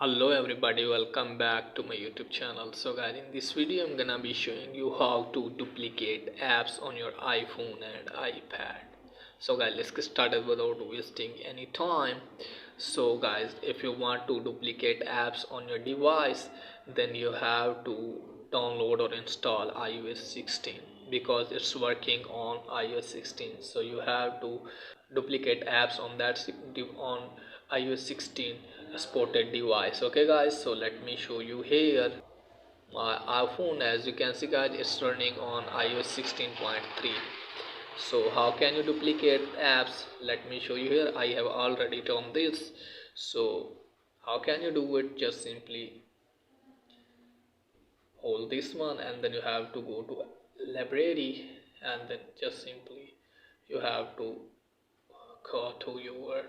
Hello everybody, welcome back to my YouTube channel. So guys, in this video I'm gonna be showing you how to duplicate apps on your iPhone and iPad. So guys, let's get started without wasting any time. So guys, if you want to duplicate apps on your device, then you have to download or install iOS 16 because it's working on iOS 16. So you have to duplicate apps on on iOS 16 supported device. Okay guys, so let me show you here my iPhone. As you can see guys, it's running on iOS 16.3. so how can you duplicate apps? Let me show you here. I have already done this. So how can you do it? Just simply hold this one and then you have to go to library, and then just simply you have to go to your,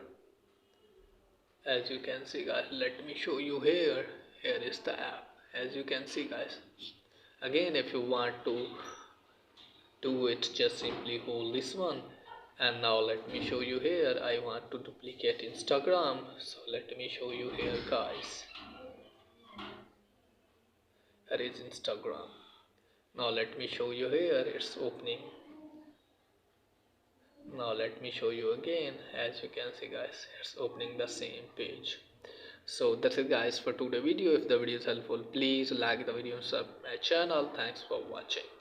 as you can see guys, let me show you here. Here is the app. As you can see guys, again if you want to do it, just simply hold this one. And now let me show you here. I want to duplicate Instagram, so let me show you here guys. Here is Instagram. Now let me show you here, it's opening. Now let me show you again. As you can see guys, it's opening the same page. So that's it guys for today's video. If the video is helpful, please like the video and subscribe my channel. Thanks for watching.